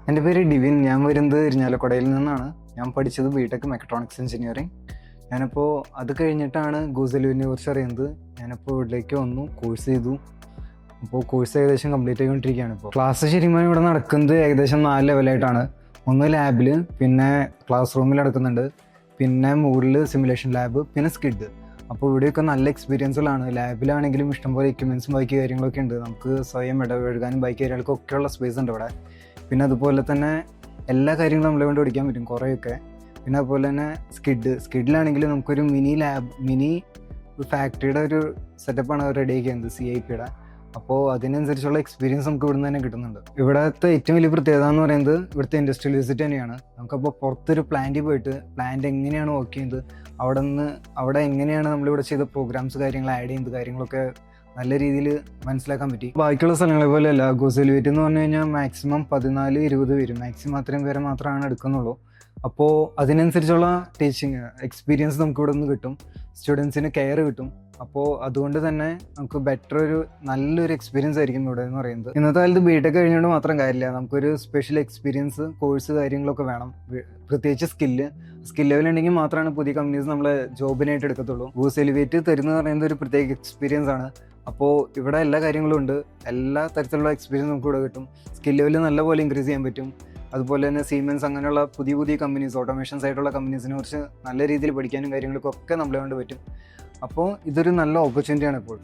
എൻ്റെ പേര് ഡിവിൻ. ഞാൻ വരുന്നത് ഇരിഞ്ഞാലക്കുടയിൽ നിന്നാണ്. ഞാൻ പഠിച്ചത് ബിടെക് മെക്കട്രോണിക്സ് എഞ്ചിനീയറിംഗ്. ഞാനിപ്പോൾ അത് കഴിഞ്ഞിട്ടാണ് ഗൂസലുവിനെ കുറിച്ച് അറിയുന്നത്. ഞാനിപ്പോൾ ഇവിടേക്ക് വന്നു, കോഴ്സ് ചെയ്തു. അപ്പോൾ കോഴ്സ് ഏകദേശം കംപ്ലീറ്റ് ആയിക്കൊണ്ടിരിക്കുകയാണ്. ഇപ്പോൾ ക്ലാസ് ശരിക്കും ഇവിടെ നടക്കുന്നത് ഏകദേശം 4 ലെവലായിട്ടാണ്. ഒന്ന് ലാബിൽ, പിന്നെ ക്ലാസ് റൂമിൽ നടക്കുന്നുണ്ട്, പിന്നെ മുകളിൽ സിമുലേഷൻ ലാബ്, പിന്നെ സ്കിഡ്. അപ്പോൾ ഇവിടെയൊക്കെ നല്ല എക്സ്പീരിയൻസുകളാണ്. ലാബിലാണെങ്കിലും ഇഷ്ടംപോലെ എക്യുപ്മെൻറ്റ്സും ബൈക്ക് കാര്യങ്ങളൊക്കെ ഉണ്ട്. നമുക്ക് സ്വയം ഇടപഴകാനും ബൈക്ക് കാര്യങ്ങൾക്കൊക്കെയുള്ള സ്പേസ് ഉണ്ട് ഇവിടെ. പിന്നെ അതുപോലെ തന്നെ എല്ലാ കാര്യങ്ങളും നമ്മളെ കൊണ്ട് പഠിക്കാൻ പറ്റും കുറേയൊക്കെ. പിന്നെ അതുപോലെ തന്നെ സ്കിഡിലാണെങ്കിൽ നമുക്കൊരു മിനി ഫാക്ടറിയുടെ ഒരു സെറ്റപ്പാണ് റെഡി ആക്കിയത്, CIPയുടെ. അപ്പോൾ അതിനനുസരിച്ചുള്ള എക്സ്പീരിയൻസ് നമുക്ക് ഇവിടുന്ന് തന്നെ കിട്ടുന്നുണ്ട്. ഇവിടുത്തെ ഏറ്റവും വലിയ പ്രത്യേകത എന്ന് പറയുന്നത് ഇവിടുത്തെ ഇൻഡസ്ട്രിയൽ വിസിറ്റ് തന്നെയാണ്. നമുക്കപ്പോൾ പുറത്തൊരു പ്ലാന്റിൽ പോയിട്ട് പ്ലാന്റ് എങ്ങനെയാണ് വർക്ക് ചെയ്യുന്നത്, അവിടെ എങ്ങനെയാണ് നമ്മളിവിടെ ചെയ്ത പ്രോഗ്രാംസ് കാര്യങ്ങൾ ആഡ് ചെയ്യുന്നത് കാര്യങ്ങളൊക്കെ നല്ല രീതിയിൽ മനസ്സിലാക്കാൻ പറ്റി. ബാക്കിയുള്ള സ്ഥലങ്ങളെ പോലെയല്ല. ഗൂസലുവേറ്റ് എന്ന് പറഞ്ഞു കഴിഞ്ഞാൽ മാക്സിമം 14-20 പേര്, മാക്സിമം അത്രയും പേരെ മാത്രമാണ് എടുക്കുന്നുള്ളൂ. അപ്പോൾ അതിനനുസരിച്ചുള്ള ടീച്ചിങ് എക്സ്പീരിയൻസ് നമുക്ക് ഇവിടെ നിന്ന് കിട്ടും, സ്റ്റുഡൻസിന് കെയർ കിട്ടും. അപ്പോൾ അതുകൊണ്ട് തന്നെ നമുക്ക് നല്ലൊരു എക്സ്പീരിയൻസ് ആയിരിക്കും ഇവിടെ എന്ന് പറയുന്നത്. ഇന്നത്തെ കാലത്ത് ബിടെക് കഴിഞ്ഞുകൊണ്ട് മാത്രം കാര്യമില്ല, നമുക്കൊരു സ്പെഷ്യൽ എക്സ്പീരിയൻസ് കോഴ്സ് കാര്യങ്ങളൊക്കെ വേണം. പ്രത്യേകിച്ച് സ്കിൽ ലെവൽ ഉണ്ടെങ്കിൽ മാത്രമാണ് പുതിയ കമ്പനീസ് നമ്മളെ ജോബിനായിട്ട് എടുക്കത്തുള്ളൂ. ഗൂസലുവേറ്റ് തരുന്നത് പറയുന്നത് ഒരു പ്രത്യേക എക്സ്പീരിയൻസ് ആണ്. അപ്പോൾ ഇവിടെ എല്ലാ കാര്യങ്ങളും ഉണ്ട്, എല്ലാ തരത്തിലുള്ള എക്സ്പീരിയൻസ് നമുക്ക് ഇവിടെ കിട്ടും. സ്കിൽ ലെവൽ നല്ലപോലെ ഇൻക്രീസ് ചെയ്യാൻ പറ്റും. അതുപോലെ തന്നെ സീമെൻസ് അങ്ങനെയുള്ള പുതിയ കമ്പനീസ്, ഓട്ടോമേഷൻസ് ആയിട്ടുള്ള കമ്പനീസിനെ കുറിച്ച് നല്ല രീതിയിൽ പഠിക്കാനും കാര്യങ്ങൾക്കൊക്കെ നമ്മളെ കൊണ്ട് പറ്റും. അപ്പോൾ ഇതൊരു നല്ല ഓപ്പർച്യൂണിറ്റിയാണ് ഇപ്പോൾ.